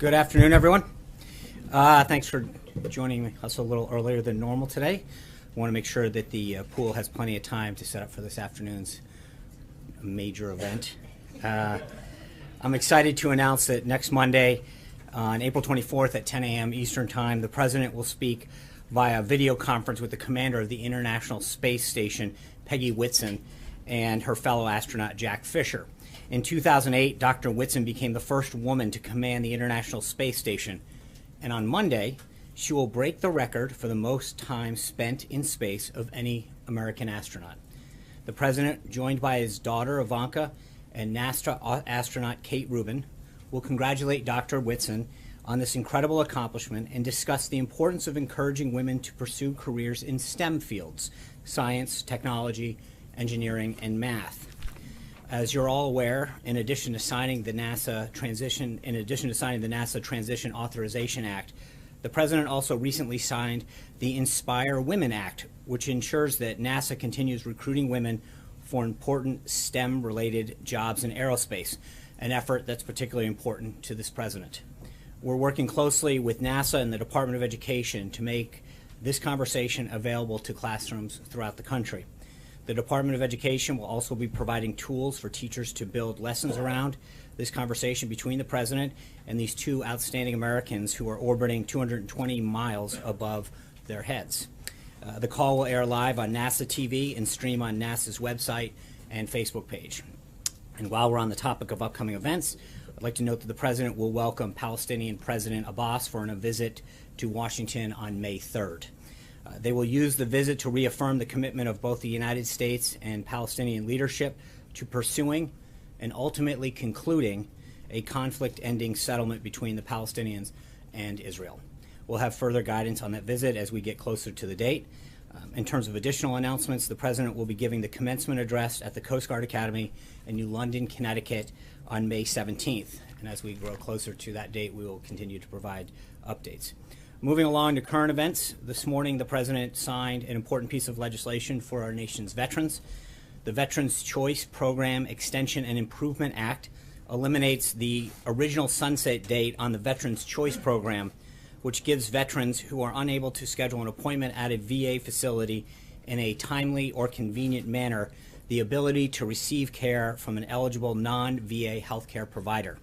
Good afternoon, everyone. Thanks for joining us a little earlier than normal today. I want to make sure that the pool has plenty of time to set up for this afternoon's major event. I'm excited to announce that next Monday, on April 24th at 10 a.m. Eastern Time, the President will speak via video conference with the commander of the International Space Station, Peggy Whitson, and her fellow astronaut, Jack Fisher. In 2008, Dr. Whitson became the first woman to command the International Space Station, and on Monday, she will break the record for the most time spent in space of any American astronaut. The President, joined by his daughter Ivanka and NASA astronaut Kate Rubin, will congratulate Dr. Whitson on this incredible accomplishment and discuss the importance of encouraging women to pursue careers in STEM fields: science, technology, engineering, and math. As you're all aware, in addition to signing the NASA Transition Authorization Act, the President also recently signed the Inspire Women Act, which ensures that NASA continues recruiting women for important STEM-related jobs in aerospace, an effort that's particularly important to this President. We're working closely with NASA and the Department of Education to make this conversation available to classrooms throughout the country. The Department of Education will also be providing tools for teachers to build lessons around this conversation between the President and these two outstanding Americans who are orbiting 220 miles above their heads. The call will air live on NASA TV and stream on NASA's website and Facebook page. And while we're on the topic of upcoming events, I'd like to note that the President will welcome Palestinian President Abbas for a visit to Washington on May 3rd. They will use the visit to reaffirm the commitment of both the United States and Palestinian leadership to pursuing and ultimately concluding a conflict-ending settlement between the Palestinians and Israel. We'll have further guidance on that visit as we get closer to the date. In terms of additional announcements, the President will be giving the commencement address at the Coast Guard Academy in New London, Connecticut on May 17th. And as we grow closer to that date, we will continue to provide updates. Moving along to current events, this morning the President signed an important piece of legislation for our nation's veterans. The Veterans Choice Program Extension and Improvement Act eliminates the original sunset date on the Veterans Choice Program, which gives veterans who are unable to schedule an appointment at a VA facility in a timely or convenient manner the ability to receive care from an eligible non-VA healthcare provider.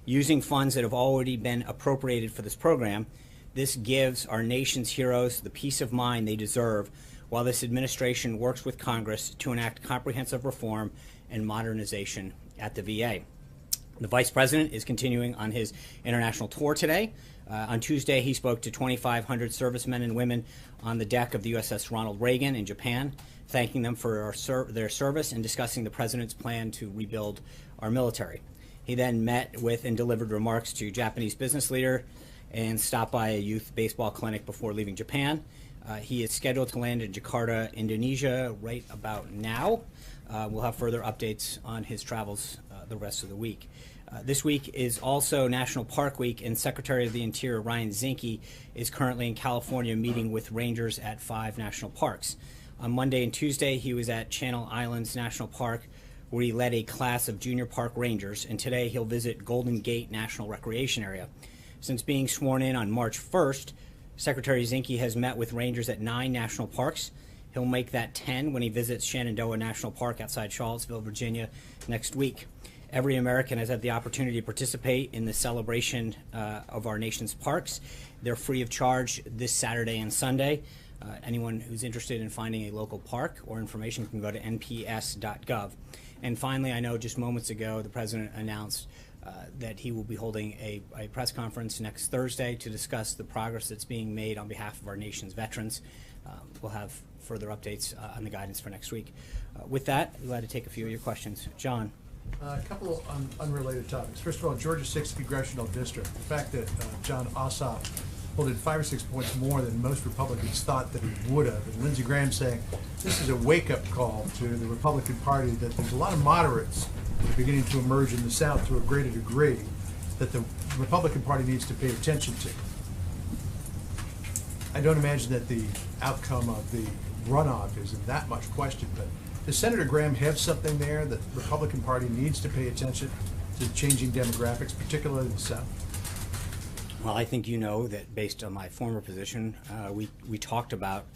Using funds that have already been appropriated for this program, this gives our nation's heroes the peace of mind they deserve while this administration works with Congress to enact comprehensive reform and modernization at the VA. The Vice President is continuing on his international tour today. On Tuesday, he spoke to 2,500 servicemen and women on the deck of the USS Ronald Reagan in Japan, thanking them for their service and discussing the President's plan to rebuild our military. He then met with and delivered remarks to Japanese business leaders and stopped by a youth baseball clinic before leaving Japan. He is scheduled to land in Jakarta, Indonesia right about now. We'll have further updates on his travels the rest of the week. This week is also National Park Week, and Secretary of the Interior Ryan Zinke is currently in California meeting with rangers at 5 national parks. On Monday and Tuesday, he was at Channel Islands National Park, where he led a class of junior park rangers, and today he'll visit Golden Gate National Recreation Area. Since being sworn in on March 1st, Secretary Zinke has met with rangers at 9 national parks. He'll make that 10 when he visits Shenandoah National Park outside Charlottesville, Virginia next week. Every American has had the opportunity to participate in the celebration of our nation's parks. They're free of charge this Saturday and Sunday. Anyone who's interested in finding a local park or information can go to nps.gov. And finally, I know just moments ago the President announced that he will be holding a press conference next Thursday to discuss the progress that's being made on behalf of our nation's veterans. We'll have further updates on the guidance for next week. With that, we're glad to take a few of your questions. John. A couple of unrelated topics. First of all, Georgia 6th Congressional District. The fact that John Ossoff voted 5 or 6 points more than most Republicans thought that he would have. And Lindsey Graham saying this is a wake-up call to the Republican Party that there's a lot of moderates beginning to emerge in the South to a greater degree that the Republican Party needs to pay attention to. I don't imagine that the outcome of the runoff is in that much question, but does Senator Graham have something there that the Republican Party needs to pay attention to changing demographics, particularly in the South? Well, I think you know that based on my former position, we talked about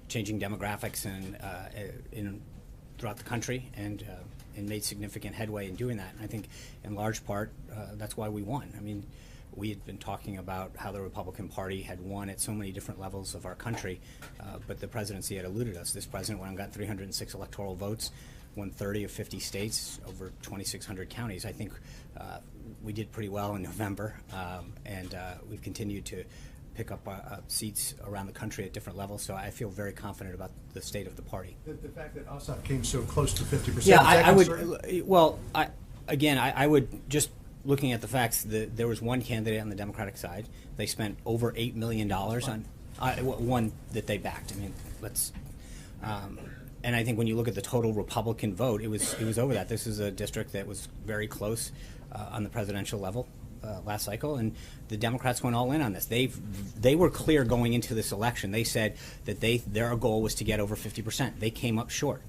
changing demographics throughout the country and made significant headway in doing that. And I think in large part, that's why we won. I mean, we had been talking about how the Republican Party had won at so many different levels of our country, but the presidency had eluded us. This president went and got 306 electoral votes, won 30 of 50 states, over 2,600 counties. I think we did pretty well in November, and we've continued to pick up seats around the country at different levels. So I feel very confident about the state of the party. The fact that Ossoff came so close to 50%. Yeah, I would. Well, I would just looking at the facts. There was one candidate on the Democratic side. They spent over $8 million on one that they backed. I mean, let's. And I think when you look at the total Republican vote, it was over that. This is a district that was very close on the presidential level last cycle, and the Democrats went all in on this. They were clear going into this election. They said that their goal was to get over 50%. They came up short.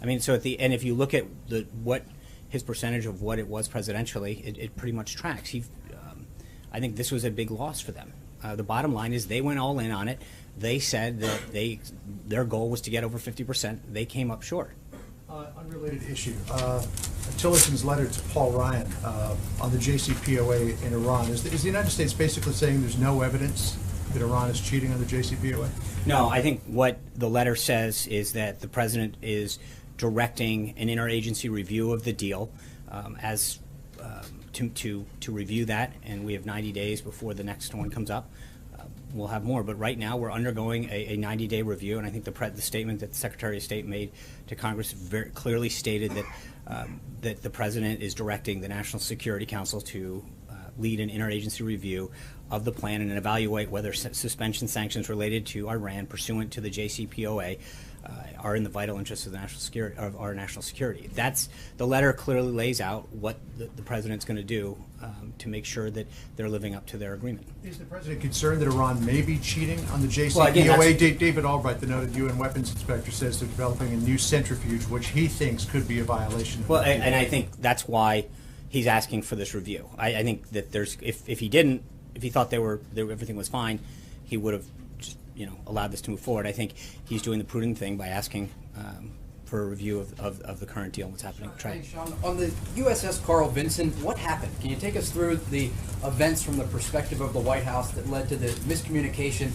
I mean, so at the end, if you look at what his percentage of what it was presidentially, it pretty much tracks. I think this was a big loss for them. The bottom line is they went all in on it. They said that their goal was to get over 50%. They came up short. Unrelated issue. Tillerson's letter to Paul Ryan on the JCPOA in Iran. Is the United States basically saying there's no evidence that Iran is cheating on the JCPOA? No, I think what the letter says is that the president is directing an interagency review of the deal to review that, and we have 90 days before the next one comes up. We'll have more, but right now we're undergoing a 90-day review, and I think the statement that the Secretary of State made to Congress very clearly stated that the president is directing the National Security Council to lead an interagency review of the plan and evaluate whether suspension sanctions related to Iran pursuant to the JCPOA are in the vital interests of the national security of our national security. The letter clearly lays out what the president's going to do to make sure that they're living up to their agreement. Is the president concerned that Iran may be cheating on the JCPOA? Well, again, David Albright, the noted UN weapons inspector, says they're developing a new centrifuge, which he thinks could be a violation. Well, and I think that's why he's asking for this review. I think that if he thought everything was fine, he would have just allowed this to move forward. I think he's doing the prudent thing by asking for a review of the current deal and what's happening. Thanks, Sean. On the USS Carl Vinson, what happened? Can you take us through the events from the perspective of the White House that led to the miscommunication,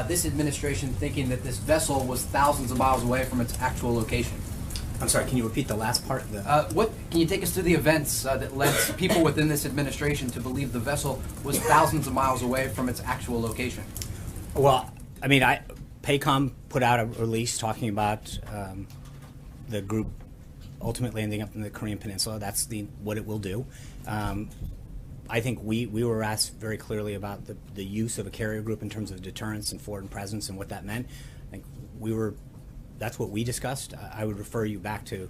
this administration thinking that this vessel was thousands of miles away from its actual location? I'm sorry, can you repeat the last part? Can you take us through the events that led people within this administration to believe the vessel was thousands of miles away from its actual location? Well, I mean, PACOM put out a release talking about the group ultimately ending up in the Korean Peninsula. That's what it will do. I think we were asked very clearly about the use of a carrier group in terms of deterrence and foreign presence and what that meant. I think that's what we discussed. I would refer you back to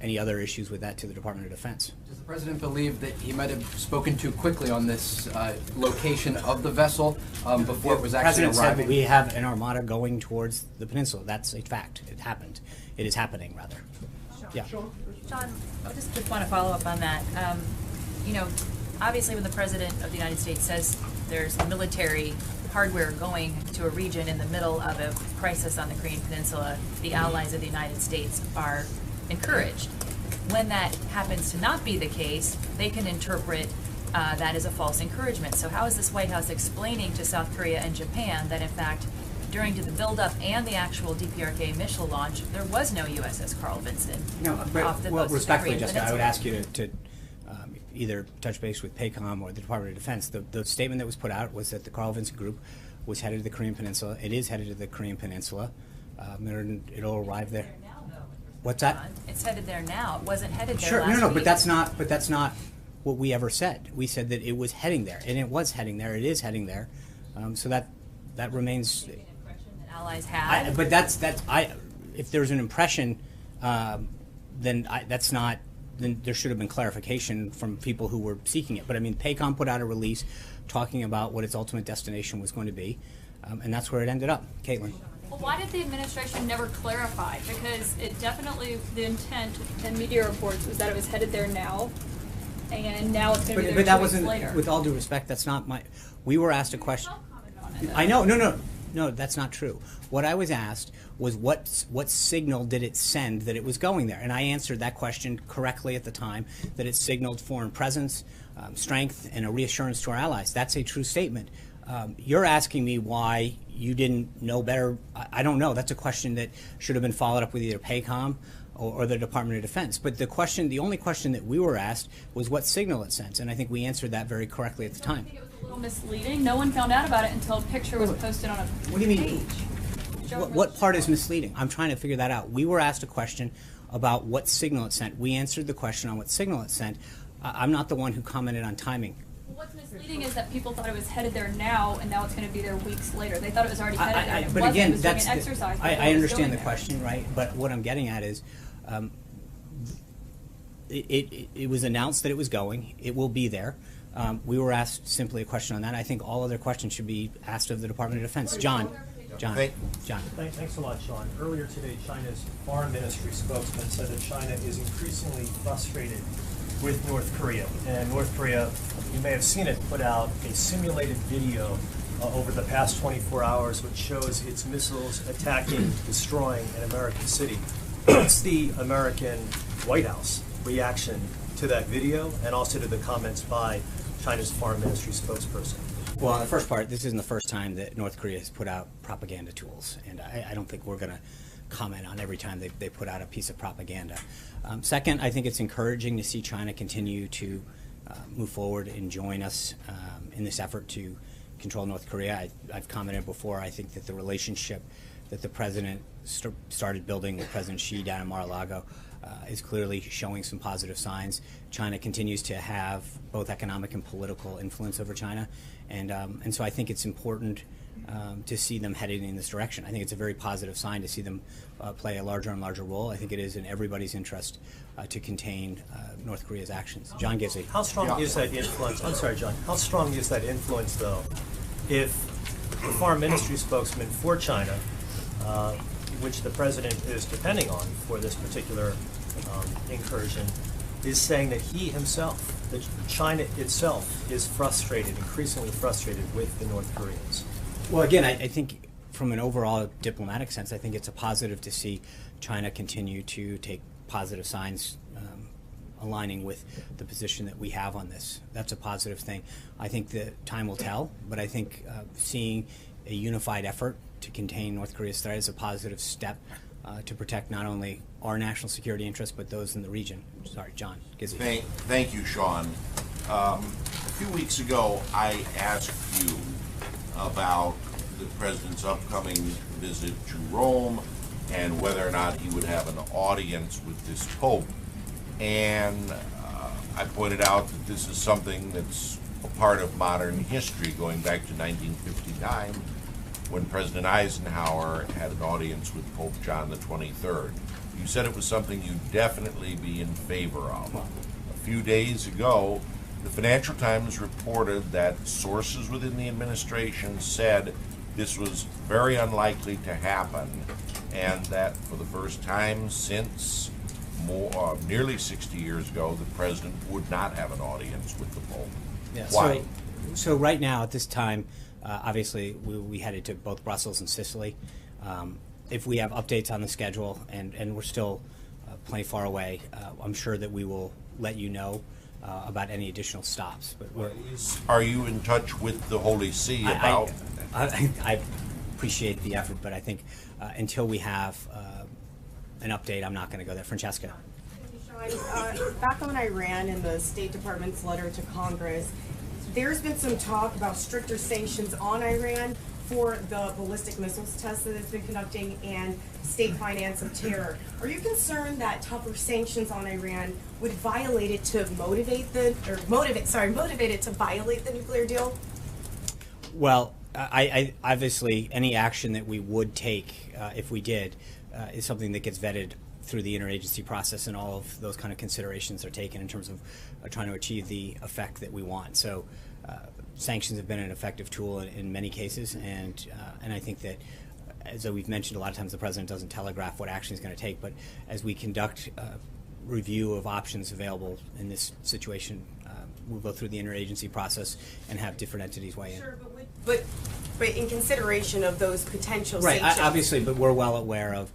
any other issues with that to the Department of Defense. Does the president believe that he might have spoken too quickly on this location of the vessel before it was actually arriving? The president said that we have an armada going towards the peninsula. That's a fact. It happened. It is happening, rather. Yeah. Sean, I just want to follow up on that. Obviously when the President of the United States says there's military hardware going to a region in the middle of a crisis on the Korean Peninsula, the allies of the United States are encouraged. When that happens to not be the case, they can interpret that as a false encouragement. So how is this White House explaining to South Korea and Japan that in fact during the build-up and the actual DPRK missile launch, there was no USS Carl Vinson off the coast respectfully, of the Jessica, Korean I would Peninsula? ask you to either touch base with PACOM or the Department of Defense. The statement that was put out was that the Carl Vinson group was headed to the Korean Peninsula. It is headed to the Korean Peninsula. It'll arrive there. What's that? It's headed there now. It wasn't headed there Sure, last no, week. but that's not what we ever said. We said that it was heading there, and it was heading there. It is heading there. So that remains. An impression that allies had. But if there's an impression, then that's not. Then there should have been clarification from people who were seeking it. But I mean, PACOM put out a release talking about what its ultimate destination was going to be, and that's where it ended up. Caitlin. Well, why did the administration never clarify? Because it definitely, the intent in media reports was that it was headed there now. and now it's going to be there But 2 that weeks wasn't, later. with all due respect, that's not my, we were asked a question. Trump commented on it, though. I know, no, that's not true. What I was asked was what signal did it send that it was going there? And I answered that question correctly at the time, that it signaled foreign presence, strength, and a reassurance to our allies. That's a true statement. You're asking me why you didn't know better. I don't know. That's a question that should have been followed up with either PACOM or the Department of Defense. But the only question that we were asked was what signal it sent, and I think we answered that very correctly at the I time. think it was a little misleading. No one found out about it until a picture was posted on a What do you mean? page. What part is misleading? I'm trying to figure that out. We were asked a question about what signal it sent. We answered the question on what signal it sent. I'm not the one who commented on timing. What's misleading is that people thought it was headed there now, and now it's going to be there weeks later. They thought it was already headed there. And it But wasn't. again, It was doing that's an exercise. before I it was understand going the there. question, right? But what I'm getting at is, it was announced that it was going. It will be there. We were asked simply a question on that. I think all other questions should be asked of the Department of Defense. John. Thanks a lot, Sean. Earlier today, China's foreign ministry spokesman said that China is increasingly frustrated with North Korea. And North Korea, you may have seen it, put out a simulated video over the past 24 hours which shows its missiles attacking, destroying an American city. What's the American White House reaction to that video and also to the comments by China's foreign ministry spokesperson? Well, on the first part, this isn't the first time that North Korea has put out propaganda tools, and I don't think we're going to comment on every time they put out a piece of propaganda. Second, I think it's encouraging to see China continue to move forward and join us in this effort to control North Korea. I've commented before, I think that the relationship that the president started building with President Xi down in Mar-a-Lago is clearly showing some positive signs. China continues to have both economic and political influence over China, and so I think it's important to see them heading in this direction. I think it's a very positive sign to see them play a larger and larger role. I think it is in everybody's interest to contain North Korea's actions. John Gizzi. How strong is that influence? I'm sorry, John. How strong is that influence, though, if the foreign ministry spokesman for China, which the president is depending on for this particular incursion, is saying that he himself, that China itself, is frustrated, increasingly frustrated with the North Koreans? Well, again, I think from an overall diplomatic sense, I think it's a positive to see China continue to take positive signs aligning with the position that we have on this. That's a positive thing. I think the time will tell, but I think seeing a unified effort to contain North Korea's threat is a positive step to protect not only our national security interests, but those in the region. Sorry, John Gizzi. Thank you, Sean. A few weeks ago, I asked you about the president's upcoming visit to Rome and whether or not he would have an audience with this Pope. And I pointed out that this is something that's a part of modern history, going back to 1959, when President Eisenhower had an audience with Pope John the 23rd. You said it was something you'd definitely be in favor of. A few days ago, the Financial Times reported that sources within the administration said this was very unlikely to happen, and that for the first time since nearly 60 years ago, the president would not have an audience with the Pope. Yeah, Why? So right now, at this time, obviously, we headed to both Brussels and Sicily. If we have updates on the schedule, and we're still plenty far away, I'm sure that we will let you know about any additional stops. But Are you in touch with the Holy See about? I appreciate the effort, but I think until we have an update, I'm not going to go there. Francesca. Sean, back on Iran and the State Department's letter to Congress, there's been some talk about stricter sanctions on Iran for the ballistic missiles test that it's been conducting and state finance of terror. Are you concerned that tougher sanctions on Iran would motivate it to violate the nuclear deal? Well, I obviously any action that we would take if we did is something that gets vetted through the interagency process, and all of those kind of considerations are taken in terms of trying to achieve the effect that we want. So sanctions have been an effective tool in many cases, and I think that, as we've mentioned, a lot of times the president doesn't telegraph what action he's going to take, but as we conduct review of options available in this situation, we'll go through the interagency process and have different entities weigh in. Sure, but in consideration of those potential Right, sanctions. obviously, but we're well aware of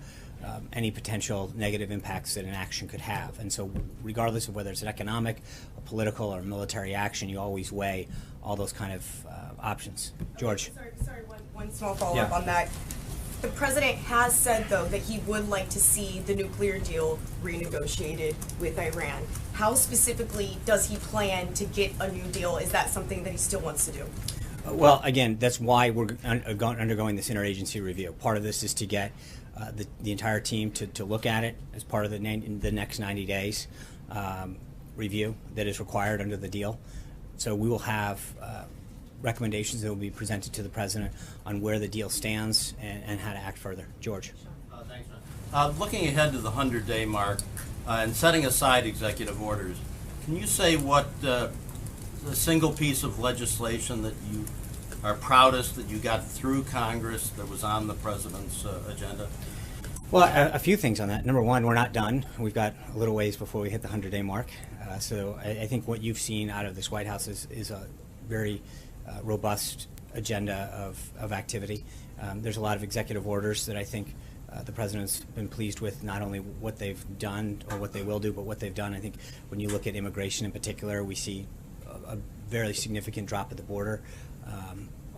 any potential negative impacts that an action could have. And so regardless of whether it's an economic, a political, or military action, you always weigh all those kind of options. George? Sorry, one small follow-up Yeah. on that. The president has said, though, that he would like to see the nuclear deal renegotiated with Iran. How specifically does he plan to get a new deal? Is that something that he still wants to do? Well, again, that's why we're undergoing this interagency review. Part of this is to get the entire team to look at it as part of the next 90 days review that is required under the deal. So we will have recommendations that will be presented to the president on where the deal stands and how to act further. George. Thanks, John. Looking ahead to the 100-day mark and setting aside executive orders, can you say what the single piece of legislation that you are proudest that you got through Congress that was on the president's agenda? Well, a few things on that. Number one, we're not done. We've got a little ways before we hit the 100-day mark. So I think what you've seen out of this White House is a very robust agenda of activity. There's a lot of executive orders that I think the president's been pleased with, not only what they've done or what they will do, but what they've done. I think when you look at immigration in particular, we see a very significant drop at the border.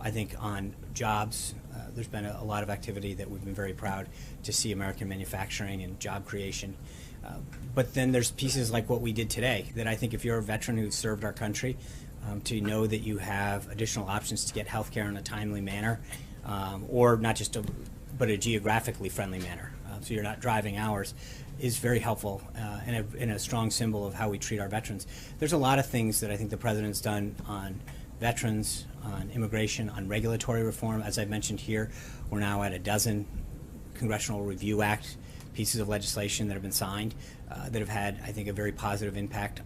I think on jobs, there's been a lot of activity that we've been very proud to see American manufacturing and job creation. But then there's pieces like what we did today that I think if you're a veteran who served our country, to know that you have additional options to get health care in a timely manner, or not just but a geographically friendly manner, so you're not driving hours, is very helpful and a strong symbol of how we treat our veterans. There's a lot of things that I think the president's done on veterans, on immigration, on regulatory reform. As I mentioned here, we're now at a dozen Congressional Review Act pieces of legislation that have been signed that have had, I think, a very positive impact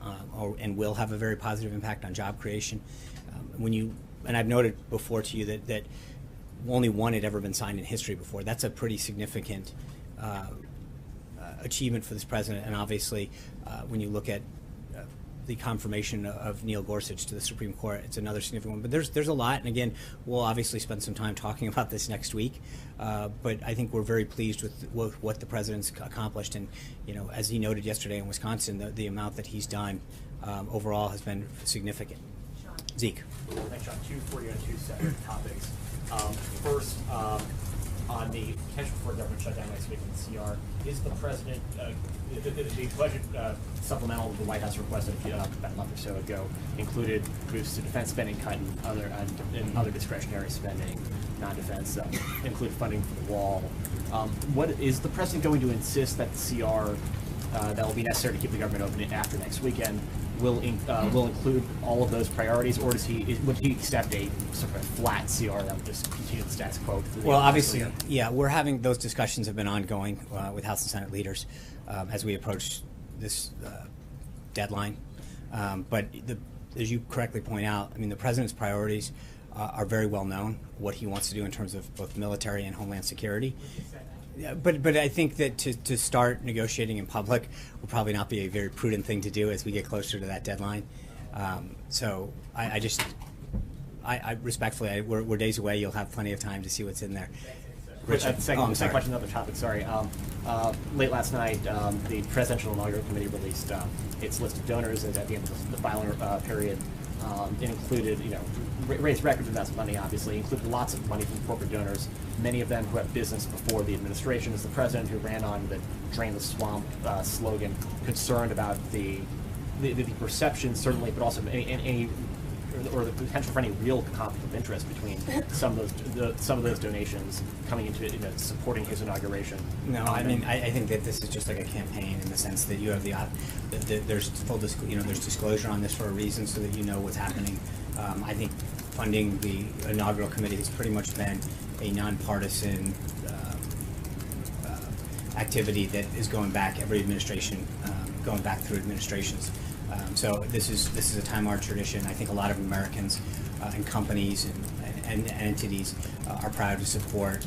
and will have a very positive impact on job creation. And I've noted before to you that only one had ever been signed in history before. That's a pretty significant achievement for this president, and obviously when you look at the confirmation of Neil Gorsuch to the Supreme Court, it's another significant one. But there's a lot, and again, we'll obviously spend some time talking about this next week. But I think we're very pleased with what the president's accomplished, and as he noted yesterday in Wisconsin, the amount that he's done overall has been significant. Zeke. Thanks, John. Two separate topics. First, on the potential for a government shutdown next week in the CR, is the president, the budget supplemental the White House requested about a month or so ago included boosts to defense spending, cut and other discretionary spending, non-defense, include funding for the wall. What is the president going to insist that the CR that will be necessary to keep the government open after next weekend will include all of those priorities, or would he accept a sort of a flat CR that would just continue the status quo? Well, obviously, yeah, we're having those discussions have been ongoing with House and Senate leaders as we approach this deadline. But as you correctly point out, I mean, the president's priorities are very well known, what he wants to do in terms of both military and homeland security. Yeah, but I think that to start negotiating in public will probably not be a very prudent thing to do as we get closer to that deadline. So I respectfully, we're days away. You'll have plenty of time to see what's in there. Richard, second question, another topic. Sorry. Late last night, the Presidential Inaugural Committee released its list of donors, and at the end of the filing period, it included, raised record amounts of money. Obviously, included lots of money from corporate donors. Many of them who have business before the administration. As the president who ran on the "Drain the Swamp" slogan, concerned about the perception, certainly, but also any or the potential for any real conflict of interest between some of those donations coming into supporting his inauguration. No, I mean I think that this is just like a campaign in the sense that you have there's full there's disclosure on this for a reason so that you know what's happening. I think funding the inaugural committee has pretty much been a nonpartisan activity that is going back every administration, going back through administrations. So this is a time-honored tradition. I think a lot of Americans and companies and entities are proud to support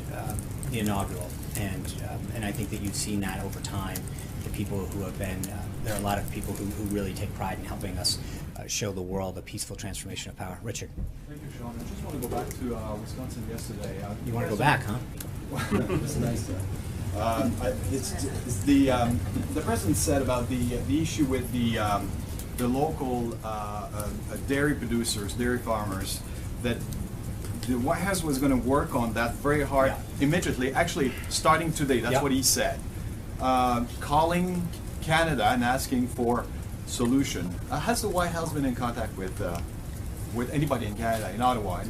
the inaugural, and I think that you've seen that over time. The people who have been, there are a lot of people who really take pride in helping us show the world a peaceful transformation of power. Richard. Thank you, Sean. I just want to go back to Wisconsin yesterday. You want to go back, huh? It's nice. The president said about the issue with the local dairy producers, dairy farmers, that the White House was going to work on that very hard immediately. Actually, starting today, that's what he said. Calling Canada and asking for solution. Has the White House been in contact with anybody in Canada, in Ottawa?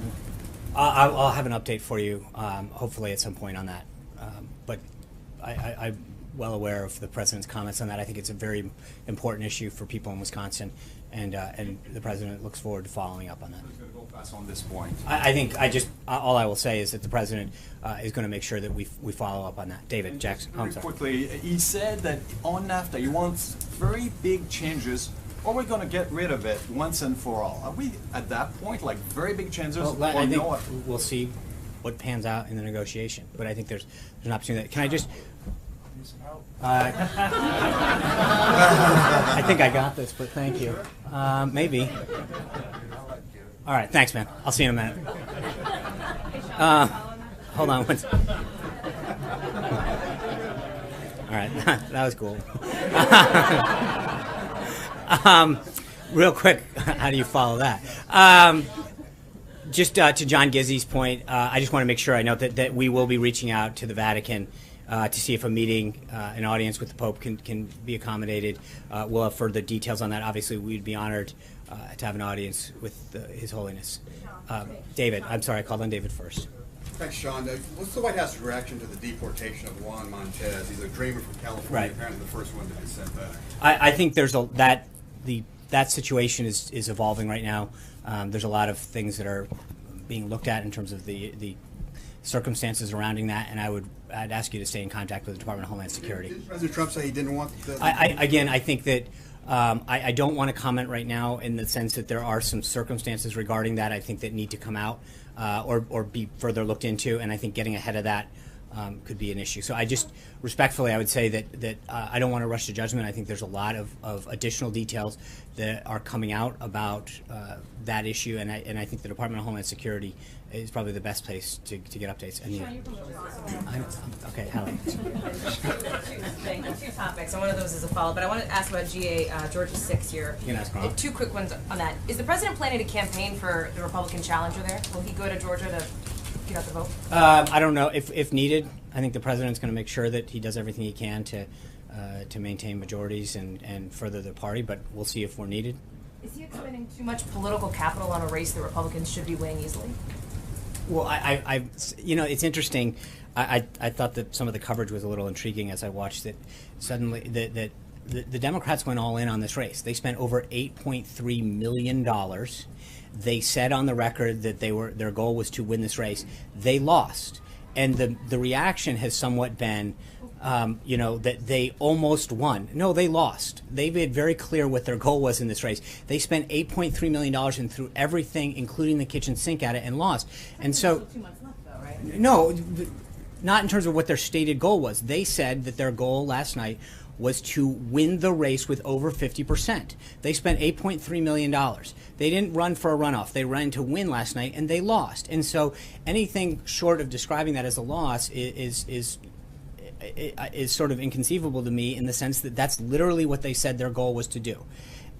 I'll have an update for you, hopefully at some point on that. But I'm well aware of the president's comments on that. I think it's a very important issue for people in Wisconsin, and the president looks forward to following up on that. Who's going to go fast on this point? I think all I will say is that the president is going to make sure that we follow up on that. David Jackson. Very quickly, he said that on NAFTA he wants very big changes, or we're going to get rid of it once and for all. Are we at that point, like very big changes? Well, I think we'll see what pans out in the negotiation, but I think there's an opportunity. Can I just? I think I got this, but thank you. Maybe. All right, thanks, man. I'll see you in a minute. Hold on one second. All right, that was cool. Real quick, how do you follow that? Just to John Gizzi's point, I just want to make sure I note that we will be reaching out to the Vatican to see if a meeting, an audience with the Pope can be accommodated. We'll have further details on that. Obviously, we'd be honored to have an audience with His Holiness. David, I'm sorry, I called on David first. Thanks, Sean. What's the White House's reaction to the deportation of Juan Montez? He's a dreamer from California, apparently the first one to be sent back. I think there's that situation is evolving right now. There's a lot of things that are being looked at in terms of the circumstances surrounding that, and I'd ask you to stay in contact with the Department of Homeland Security. Did President Trump say he didn't want the... I think that I don't want to comment right now in the sense that there are some circumstances regarding that I think that need to come out or be further looked into, and I think getting ahead of that could be an issue. So I just respectfully, I would say that I don't want to rush to judgment. I think there's a lot of additional details that are coming out about that issue, and I think the Department of Homeland Security is probably the best place to get updates. And okay, Hallie. Two topics, and one of those is a follow-up, but I want to ask about Georgia 6 here. You can ask Ron. Two quick ones on that. Is the president planning to campaign for the Republican challenger there? Will he go to Georgia to get out the vote? I don't know. If needed, I think the president's going to make sure that he does everything he can to maintain majorities and further the party, but we'll see if we're needed. Is he expending too much political capital on a race that Republicans should be winning easily? Well, it's interesting. I thought that some of the coverage was a little intriguing as I watched it. Suddenly, that the Democrats went all in on this race. They spent over $8.3 million. They said on the record that their goal was to win this race. They lost, and the reaction has somewhat been, that they almost won. No, they lost. They made very clear what their goal was in this race. They spent $8.3 million and threw everything, including the kitchen sink, at it and lost. And so, 2 months left, though, right? No, not in terms of what their stated goal was. They said that their goal last night was to win the race with over 50%. They spent $8.3 million. They didn't run for a runoff. They ran to win last night, and they lost. And so anything short of describing that as a loss is sort of inconceivable to me, in the sense that that's literally what they said their goal was to do.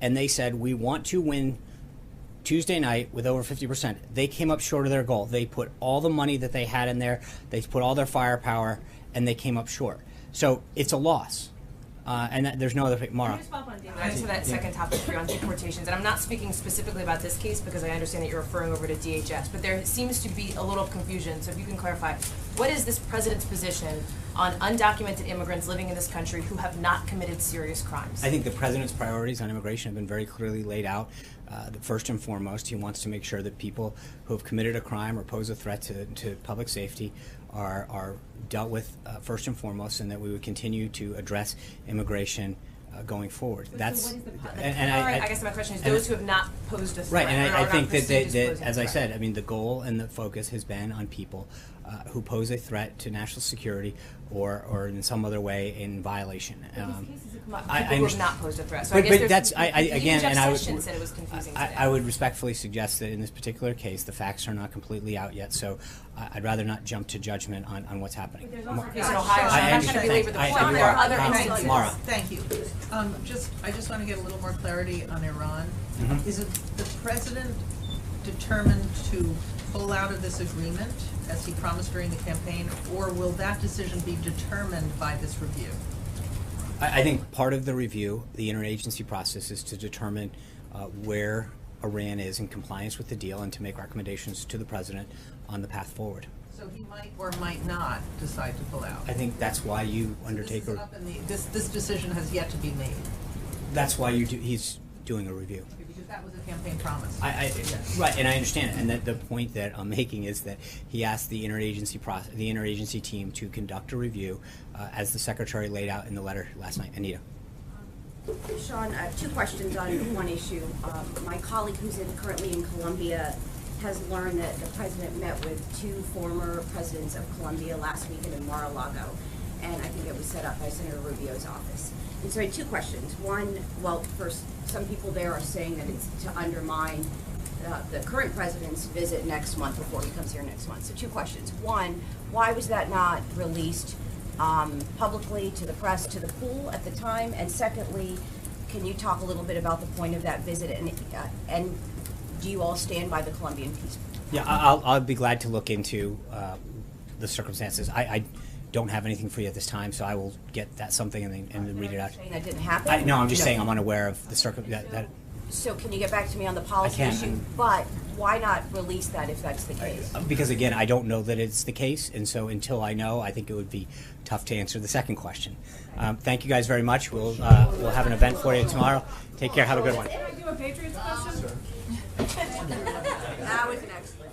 And they said, we want to win Tuesday night with over 50%. They came up short of their goal. They put all the money that they had in there, they put all their firepower, and they came up short. So it's a loss. And there's no other pick. Mara. Can I just follow up on David? I just have that second topic for you on deportations, and I'm not speaking specifically about this case because I understand that you're referring over to DHS, but there seems to be a little confusion, so if you can clarify, what is this president's position on undocumented immigrants living in this country who have not committed serious crimes? I think the president's priorities on immigration have been very clearly laid out. First and foremost, he wants to make sure that people who have committed a crime or pose a threat to public safety are dealt with first and foremost, and that we would continue to address immigration going forward. That's so what is I guess my question is those who have not posed a threat. Right, and I think that, as I threat. said, I mean, the goal and the focus has been on people who pose a threat to national security or in some other way in violation. People who have not posed a threat. So I But, guess but there's that's some confusion. again, Jeff and I would Sessions said it was confusing today. I would respectfully suggest that in this particular case, the facts are not completely out yet. So I'd rather not jump to judgment on what's happening. There's also a case in Ohio, so I I'm not trying to belabor the understand. point. There are other Mara. instances. Mara. Thank you. I just want to get a little more clarity on Iran. Mhm. Is it the president determined to pull out of this agreement, as he promised during the campaign, or will that decision be determined by this review? I think part of the review, the interagency process, is to determine where Iran is in compliance with the deal and to make recommendations to the president on the path forward. So he might or might not decide to pull out. I think that's why you undertake This is up in the, this decision has yet to be made, that's why he's doing a review. because that was a campaign promise. Right, and I understand it. And that the point that I'm making is that he asked the interagency team to conduct a review, as the secretary laid out in the letter last night. Anita. Sean, two questions on one issue. My colleague who's currently in Colombia has learned that the president met with two former presidents of Colombia last week in Mar-a-Lago, and I think it was set up by Senator Rubio's office. And so I had two questions. One, well, first, some people there are saying that it's to undermine the current president's visit next month before he comes here next month. So two questions. One, why was that not released publicly to the press, to the pool at the time? And secondly, can you talk a little bit about the point of that visit, and do you all stand by the Colombian peace? Yeah, I'll be glad to look into the circumstances. I don't have anything for you at this time, so I will get that something and then read it out. Saying that didn't happen? No, I'm just saying I'm unaware of the circumstances. So can you get back to me on the policy I can. issue? But why not release that if that's the case? Because again, I don't know that it's the case, and so until I know, I think it would be tough to answer the second question. Thank you guys very much. We'll have an event for you tomorrow. Take care. Have a good one. Can I do a Patriots question? That was an excellent.